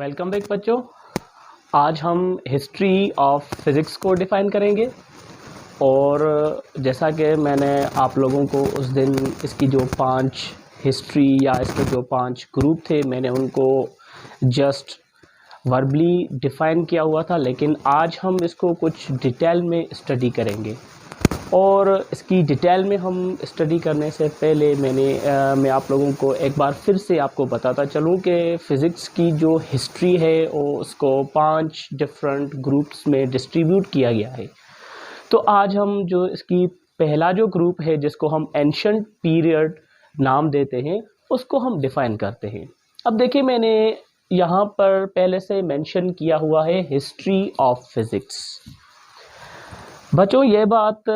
Welcome back बच्चों। आज हम हिस्ट्री ऑफ फिज़िक्स को डिफ़ाइन करेंगे और जैसा कि मैंने आप लोगों को उस दिन इसकी जो 5 हिस्ट्री या इसके जो 5 ग्रुप थे मैंने उनको जस्ट वर्बली डिफ़ाइन किया हुआ था, लेकिन आज हम इसको कुछ डिटेल में स्टडी करेंगे। और इसकी डिटेल में हम स्टडी करने से पहले मैं आप लोगों को एक बार फिर से आपको बताता चलूँ कि फ़िज़िक्स की जो हिस्ट्री है वो उसको 5 डिफरेंट ग्रुप्स में डिस्ट्रीब्यूट किया गया है। तो आज हम जो इसकी पहला जो ग्रुप है जिसको हम एंशंट पीरियड नाम देते हैं उसको हम डिफ़ाइन करते हैं। अब देखिए, मैंने यहाँ पर पहले से मेंशन किया हुआ है हिस्ट्री ऑफ फिज़िक्स। बच्चों ये बात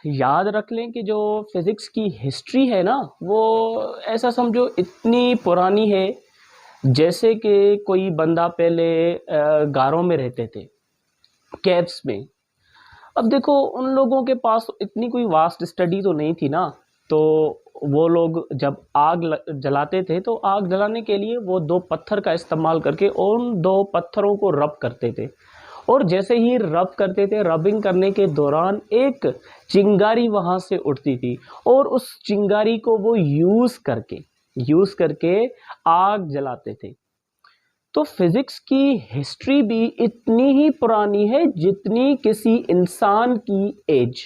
याद रख लें कि जो फिज़िक्स की हिस्ट्री है ना, वो ऐसा समझो इतनी पुरानी है जैसे कि कोई बंदा पहले गारों में रहते थे, केव्स में। अब देखो, उन लोगों के पास इतनी कोई वास्ट स्टडी तो नहीं थी ना, तो वो लोग जब आग जलाते थे तो आग जलाने के लिए वो 2 पत्थर का इस्तेमाल करके उन 2 पत्थरों को रब करते थे। और जैसे ही रब करते थे, रबिंग करने के दौरान एक चिंगारी वहाँ से उठती थी और उस चिंगारी को वो यूज़ करके आग जलाते थे। तो फिज़िक्स की हिस्ट्री भी इतनी ही पुरानी है जितनी किसी इंसान की एज।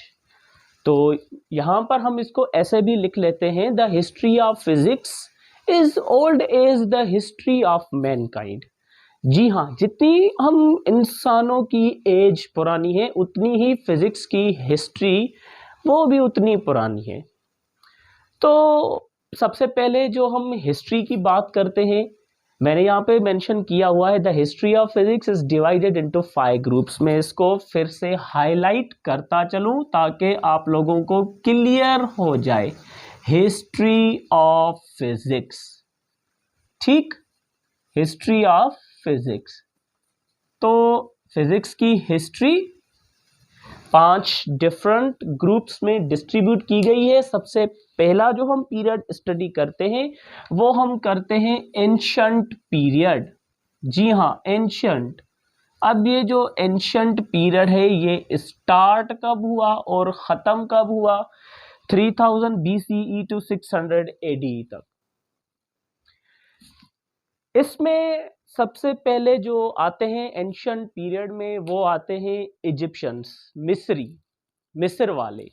तो यहाँ पर हम इसको ऐसे भी लिख लेते हैं, the history of physics is old as the history of mankind. जी हाँ, जितनी हम इंसानों की एज पुरानी है उतनी ही फिज़िक्स की हिस्ट्री वो भी उतनी पुरानी है। तो सबसे पहले जो हम हिस्ट्री की बात करते हैं, मैंने यहाँ पे मेंशन किया हुआ है the history of physics is divided into 5 groups. में इसको फिर से हाईलाइट करता चलूँ ताकि आप लोगों को क्लियर हो जाए। हिस्ट्री ऑफ फिज़िक्स, ठीक, हिस्ट्री ऑफ फिज़िक्स। तो फिज़िक्स की हिस्ट्री 5 डिफरेंट ग्रुप्स में डिस्ट्रीब्यूट की गई है। सबसे पहला जो हम पीरियड स्टडी करते हैं वो हम करते हैं एंशंट पीरियड। जी हाँ, एंशंट। अब ये जो एंशंट पीरियड है ये स्टार्ट कब हुआ और ख़त्म कब हुआ? 3000 BCE टू 600 AD तक। इसमें सबसे पहले जो आते हैं एंशंट पीरियड में वो आते हैं इजिप्शियंस, मिस्र वाले,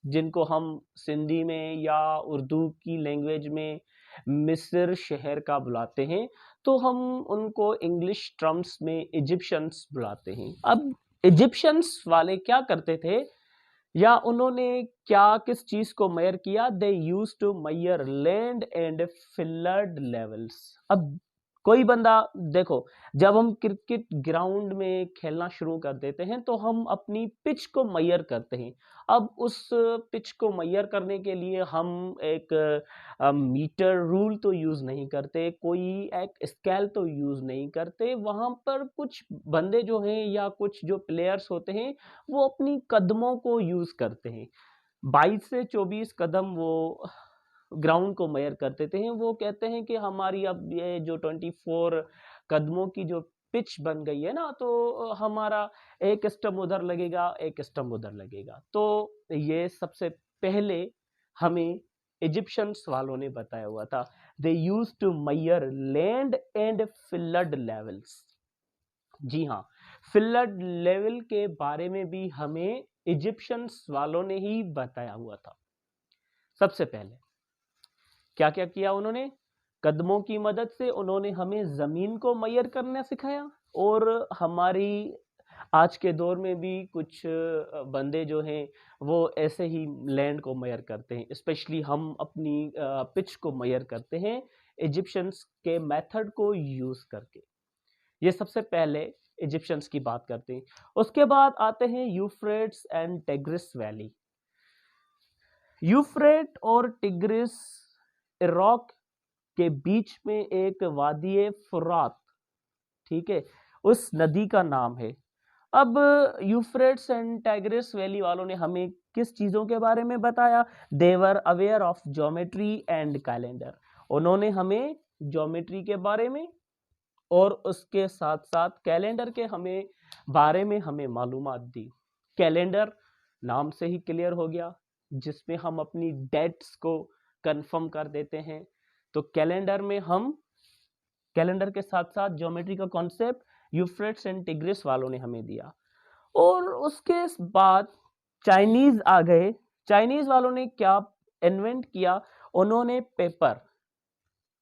जिनको हम सिंधी में या उर्दू की लैंग्वेज में मिस्र शहर का बुलाते हैं, तो हम उनको इंग्लिश टर्म्स में इजिप्शियंस बुलाते हैं। अब इजिप्शियंस वाले क्या करते थे या उन्होंने क्या किस चीज को मेजर किया? They use to measure land and flood levels. अब कोई बंदा देखो, जब हम क्रिकेट ग्राउंड में खेलना शुरू कर देते हैं तो हम अपनी पिच को मेजर करते हैं। अब उस पिच को मेजर करने के लिए हम एक मीटर रूल तो यूज नहीं करते, कोई एक स्केल तो यूज नहीं करते। वहां पर कुछ बंदे जो हैं या कुछ जो प्लेयर्स होते हैं वो अपनी कदमों को यूज करते हैं। 22 से 24 कदम वो ग्राउंड को मेजर करते थे। वो कहते हैं कि हमारी अब ये जो 24 कदमों की जो पिच बन गई है ना, तो हमारा एक स्टंप उधर लगेगा, एक स्टंप उधर लगेगा। तो ये सबसे पहले हमें इजिप्शियंस वालों ने बताया हुआ था। They use to measure land and flood levels. जी हाँ, फ्लड लेवल के बारे में भी हमें इजिप्शियंस वालों ने ही बताया हुआ था। सबसे पहले क्या क्या किया उन्होंने? कदमों की मदद से उन्होंने हमें जमीन को मेजर करना सिखाया। और हमारी आज के दौर में भी कुछ बंदे जो हैं वो ऐसे ही लैंड को मेजर करते हैं। स्पेशली हम अपनी पिच को मेजर करते हैं इजिप्शियंस के मेथड को यूज करके। ये सबसे पहले इजिप्शियंस की बात करते हैं। उसके बाद आते हैं यूफ्रेट्स एंड टिग्रिस वैली। यूफ्रेट और टिग्रिस इराक के बीच में एक वादी फुरात, ठीक है, उस नदी का नाम है। अब यूफ्रेट्स एंड टाइग्रिस वैली वालों ने हमें किस चीजों के बारे में बताया? They were aware of geometry and calendar. उन्होंने हमें ज्योमेट्री के बारे में और उसके साथ साथ कैलेंडर के हमें बारे में हमें मालूमात दी। कैलेंडर नाम से ही क्लियर हो गया, जिसमें हम अपनी डेट्स को कंफर्म कर देते हैं। तो कैलेंडर में हम कैलेंडर के साथ साथ ज्योमेट्री का कॉन्सेप्ट यूफ्रेट्स एंड टिग्रिस वालों ने हमें दिया। और उसके बाद चाइनीज आ गए। चाइनीज वालों ने क्या इन्वेंट किया? उन्होंने पेपर।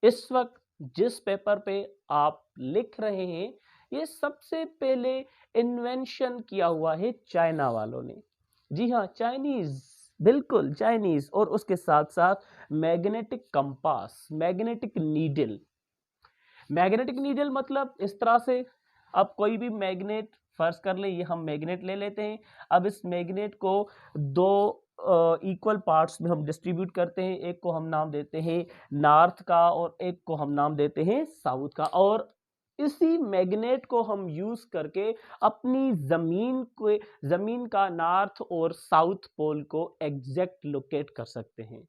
इस वक्त जिस पेपर पे आप लिख रहे हैं, ये सबसे पहले इन्वेंशन किया हुआ है चाइना वालों ने। जी हाँ, चाइनीज, बिल्कुल चाइनीज। और उसके साथ साथ magnetic compass, magnetic needle. Magnetic needle मतलब इस तरह से, अब कोई भी मैग्नेट फर्ज कर ले, ये हम मैग्नेट ले लेते हैं। अब इस मैग्नेट को दो इक्वल पार्ट्स में हम डिस्ट्रीब्यूट करते हैं। एक को हम नाम देते हैं नॉर्थ का और एक को हम नाम देते हैं साउथ का। और इसी मैग्नेट को हम यूज करके अपनी जमीन का नॉर्थ और साउथ पोल को एग्जैक्ट लोकेट कर सकते हैं।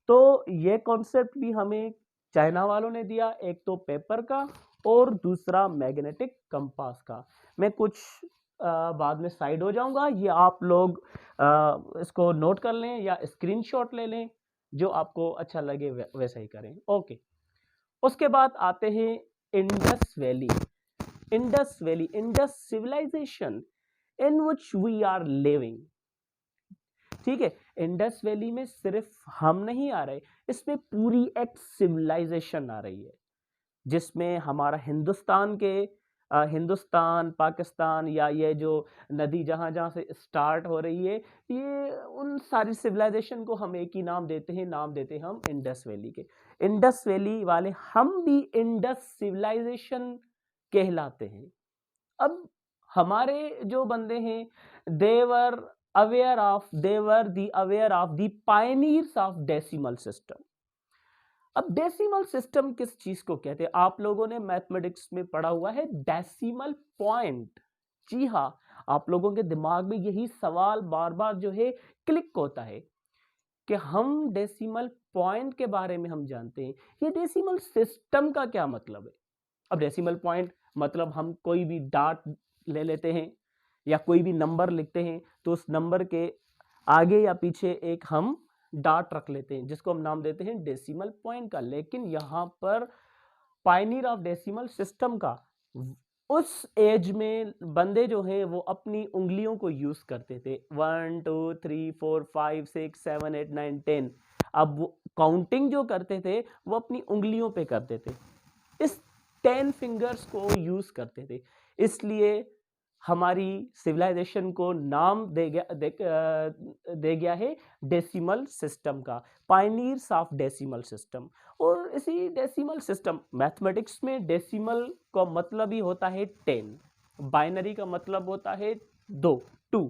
तो ये कॉन्सेप्ट भी हमें चाइना वालों ने दिया, एक तो पेपर का और दूसरा मैग्नेटिक कंपास का। मैं कुछ बाद में साइड हो जाऊंगा, ये आप लोग इसको नोट कर लें या स्क्रीनशॉट ले लें, जो आपको अच्छा लगे वैसा ही करें। ओके, उसके बाद आते हैं Indus valley. Indus valley, Indus civilization in which we are living. ठीक है, इंडस वैली में सिर्फ हम नहीं आ रहे, इसमें पूरी एक सिविलाइजेशन आ रही है, जिसमें हमारा हिंदुस्तान, पाकिस्तान या ये जो नदी जहां जहां से स्टार्ट हो रही है, ये उन सारी सिविलाइजेशन को हम एक ही नाम देते हैं, नाम देते हैं हम इंडस वैली के। इंडस वैली वाले हम भी इंडस सिविलाइजेशन कहलाते हैं। अब हमारे जो बंदे हैं, they were aware of the pioneers of decimal system. अब डेसिमल सिस्टम किस चीज को कहते हैं? आप लोगों ने मैथमेटिक्स में पढ़ा हुआ है डेसिमल पॉइंट। जी हाँ, आप लोगों के दिमाग में यही सवाल बार बार जो है क्लिक होता है कि हम डेसिमल पॉइंट के बारे में हम जानते हैं, ये डेसिमल सिस्टम का क्या मतलब है? अब डेसिमल पॉइंट मतलब हम कोई भी डाट ले लेते हैं या कोई भी नंबर लिखते हैं, तो उस नंबर के आगे या पीछे एक हम डाट रख लेते हैं, जिसको हम नाम देते हैं डेसिमल पॉइंट का। लेकिन यहाँ पर पायनियर ऑफ डेसिमल सिस्टम का, उस एज में बंदे जो हैं वो अपनी उंगलियों को यूज करते थे। 1 2 3 4 5 6 7 8 9 10। अब वो काउंटिंग जो करते थे वो अपनी उंगलियों पे करते थे, इस 10 फिंगर्स को यूज करते थे। इसलिए हमारी सिविलाइजेशन को नाम दे गया है डेसिमल सिस्टम का, पायनियर्स ऑफ डेसिमल सिस्टम। और इसी डेसिमल सिस्टम, मैथमेटिक्स में डेसिमल का मतलब ही होता है 10, बाइनरी का मतलब होता है 2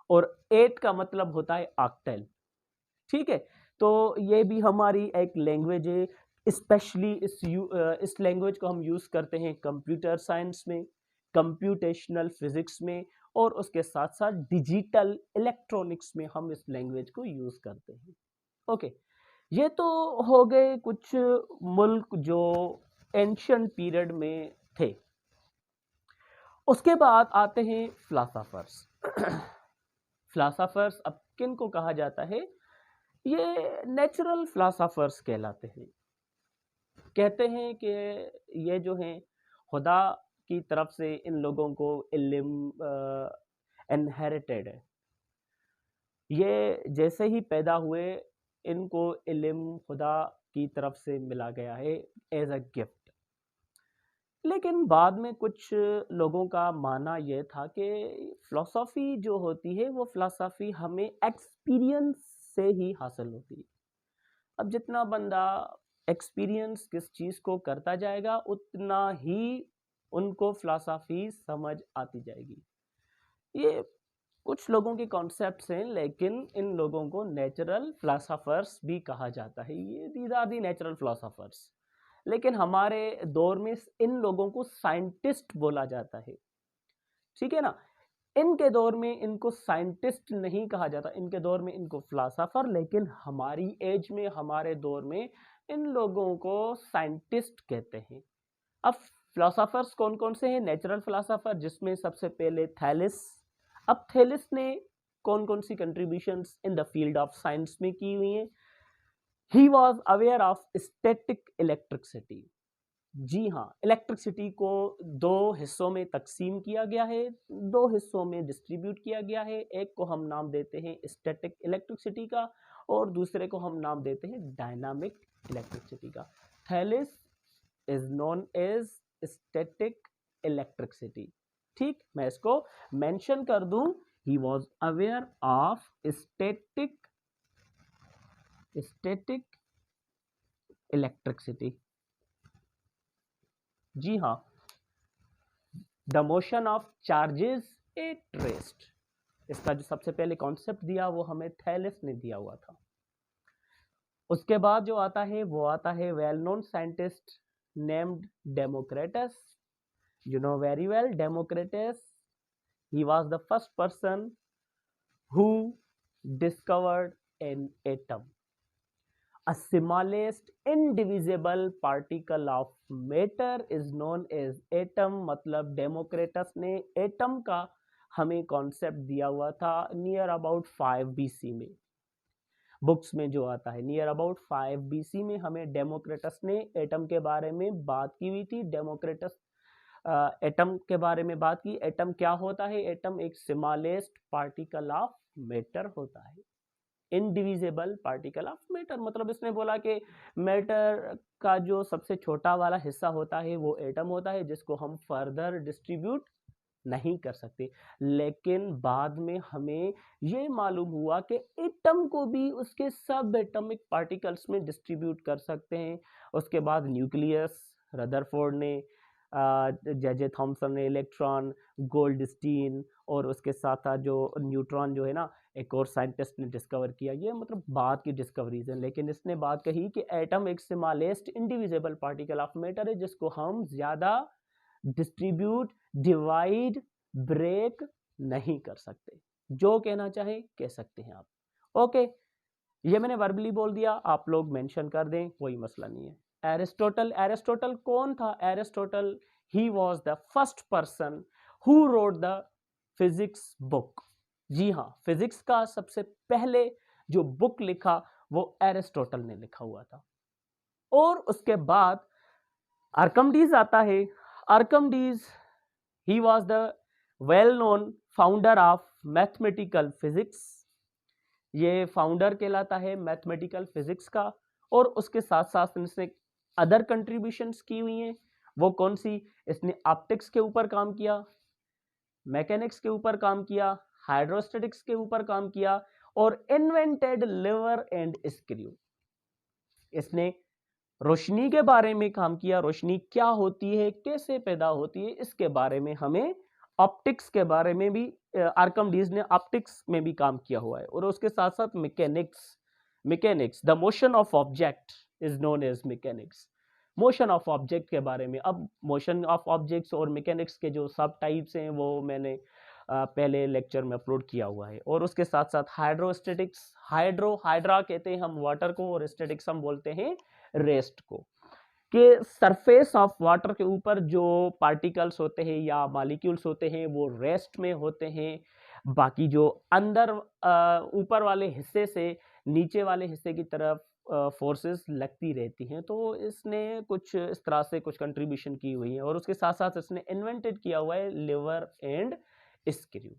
और 8 का मतलब होता है ऑक्टल। ठीक है, तो ये भी हमारी एक लैंग्वेज है। स्पेशली इस लैंग्वेज को हम यूज करते हैं कंप्यूटर साइंस में, कंप्यूटेशनल फिजिक्स में, और उसके साथ साथ डिजिटल इलेक्ट्रॉनिक्स में हम इस लैंग्वेज को यूज करते हैं। ओके, ये तो हो गए कुछ मुल्क जो एंशियंट पीरियड में थे। उसके बाद आते हैं फिलोसोफर्स। फिलोसोफर्स अब किन को कहा जाता है? ये नेचुरल फिलोसोफर्स कहलाते हैं। कहते हैं कि ये जो हैं खुदा की तरफ से इन लोगों को इल्म इनहेरिटेड है। ये जैसे ही पैदा हुए इनको इल्म खुदा की तरफ से मिला गया है एज अ गिफ्ट। लेकिन बाद में कुछ लोगों का मानना यह था कि फिलॉसफी जो होती है वो फिलॉसफी हमें एक्सपीरियंस से ही हासिल होती है। अब जितना बंदा एक्सपीरियंस किस चीज़ को करता जाएगा उतना ही उनको फिलॉसफी समझ आती जाएगी। ये कुछ लोगों के कॉन्सेप्ट्स हैं, लेकिन इन लोगों को नेचुरल फिलोसोफर्स भी कहा जाता है। ये these are the natural philosophers. लेकिन हमारे दौर में इन लोगों को साइंटिस्ट बोला जाता है। ठीक है ना, इनके दौर में इनको साइंटिस्ट नहीं कहा जाता, इनके दौर में इनको फिलोसोफर। लेकिन हमारी एज में, हमारे दौर में इन लोगों को साइंटिस्ट कहते हैं। अब फिलोसोफर्स कौन कौन से हैं? नेचुरल फिलोसोफर, जिसमें सबसे पहले थैलिस। अब थैलिस ने कौन कौन सी contributions in the field of science में की हुई हैं? He was aware of static electricity. जी हाँ, इलेक्ट्रिसिटी को दो हिस्सों में तकसीम किया गया है, दो हिस्सों में डिस्ट्रीब्यूट किया गया है। एक को हम नाम देते हैं स्टैटिक इलेक्ट्रिसिटी का और दूसरे को हम नाम देते हैं डायनामिक इलेक्ट्रिसिटी का। Thales is known as static electricity. ठीक, मैं इसको मेंशन कर दूं, he was aware of static electricity. जी हाँ, the motion of charges at rest, इसका जो सबसे पहले कॉन्सेप्ट दिया वो हमें थैलिस ने दिया हुआ था। उसके बाद जो आता है वो आता है well known scientist named Democritus. You know very well Democritus, he was the first person who discovered an atom, a smallest indivisible particle of matter is known as atom। मतलब डेमोक्रेटस ने एटम का हमें concept दिया हुआ था near about 5 BC में। Books में जो आता है नियर अबाउट 5 BC में हमें डेमोक्रेटस ने एटम के बारे में बात की हुई थी। डेमोक्रेटस एटम के बारे में बात की। एटम क्या होता है? एटम एक स्मॉलेस्ट पार्टिकल ऑफ मैटर होता है, इनडिविजिबल पार्टिकल ऑफ मैटर। मतलब इसने बोला कि मैटर का जो सबसे छोटा वाला हिस्सा होता है वो एटम होता है, जिसको हम फर्दर डिस्ट्रीब्यूट नहीं कर सकते। लेकिन बाद में हमें ये मालूम हुआ कि एटम को भी उसके सब एटॉमिक पार्टिकल्स में डिस्ट्रीब्यूट कर सकते हैं। उसके बाद न्यूक्लियस रदरफोर्ड ने, जे थॉमसन ने इलेक्ट्रॉन, गोल्डस्टीन, और उसके साथ साथ जो न्यूट्रॉन जो है ना, एक और साइंटिस्ट ने डिस्कवर किया। ये मतलब बाद की डिस्कवरीज हैं, लेकिन इसने बात कही कि एटम एक smallest indivisible particle of matter है, जिसको हम ज़्यादा डिस्ट्रीब्यूट, डिवाइड, ब्रेक नहीं कर सकते। जो कहना चाहे कह सकते हैं आप। ओके, ये मैंने वर्बली बोल दिया, आप लोग मेंशन कर दें, कोई मसला नहीं है। एरिस्टोटल कौन था? Aristotle, he was the first person who wrote the physics book. जी हाँ, फिजिक्स का सबसे पहले जो बुक लिखा वो एरिस्टोटल ने लिखा हुआ था। और उसके बाद आर्किमिडीज आता है। Archimedes, he was the well known founder of mathematical physics. ये फाउंडर कहलाता है मैथमेटिकल फिजिक्स का। और उसके साथ साथ इसने अदर कंट्रीब्यूशंस की हुई हैं। वो कौन सी? इसने ऑप्टिक्स के ऊपर काम किया, मैकेनिक्स के ऊपर काम किया, हाइड्रोस्टैटिक्स के ऊपर काम किया, और इन्वेंटेड लीवर एंड स्क्रू। इसने रोशनी के बारे में काम किया, रोशनी क्या होती है, कैसे पैदा होती है, इसके बारे में हमें, ऑप्टिक्स के बारे में भी आर्किमिडीज ने ऑप्टिक्स में भी काम किया हुआ है। और उसके साथ साथ mechanics, the motion of object is known as mechanics. Motion of object के बारे में, अब मोशन ऑफ ऑब्जेक्ट्स और मैकेनिक्स के जो सब टाइप्स हैं वो मैंने पहले लेक्चर में अपलोड किया हुआ है। और उसके साथ साथ हाइड्रोस्टैटिक्स, हाइड्रा कहते हैं हम वाटर को, और स्टैटिक्स हम बोलते हैं रेस्ट को, कि सरफेस ऑफ वाटर के ऊपर जो पार्टिकल्स होते हैं या मॉलिक्यूल्स होते हैं वो रेस्ट में होते हैं। बाकी जो अंदर ऊपर वाले हिस्से से नीचे वाले हिस्से की तरफ फोर्सेस लगती रहती हैं। तो इसने कुछ इस तरह से कुछ कंट्रीब्यूशन की हुई है। और उसके साथ साथ इसने इन्वेंटेड किया हुआ है लिवर एंड स्क्रू।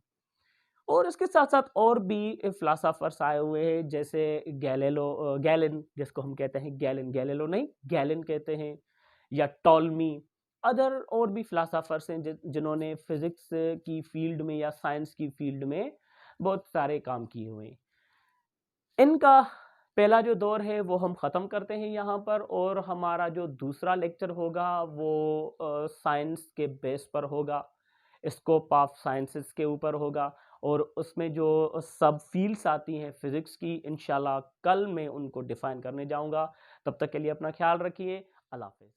और इसके साथ साथ और भी फिलोसोफर्स आए हुए हैं, जैसे गैलिन, जिसको हम कहते हैं गैलिलो नहीं, गैलिन कहते हैं, या टॉलमी। अदर और भी फिलोसोफर्स हैं जिन्होंने फिजिक्स की फील्ड में या साइंस की फील्ड में बहुत सारे काम किए हुए हैं। इनका पहला जो दौर है वो हम ख़त्म करते हैं यहाँ पर, और हमारा जो दूसरा लेक्चर होगा वो साइंस के बेस पर होगा, स्कोप ऑफ साइंसेस के ऊपर होगा। और उसमें जो सब फील्ड्स आती हैं फिज़िक्स की, इंशाल्लाह कल मैं उनको डिफ़ाइन करने जाऊंगा। तब तक के लिए अपना ख्याल रखिए। अल्लाह हाफ़िज़।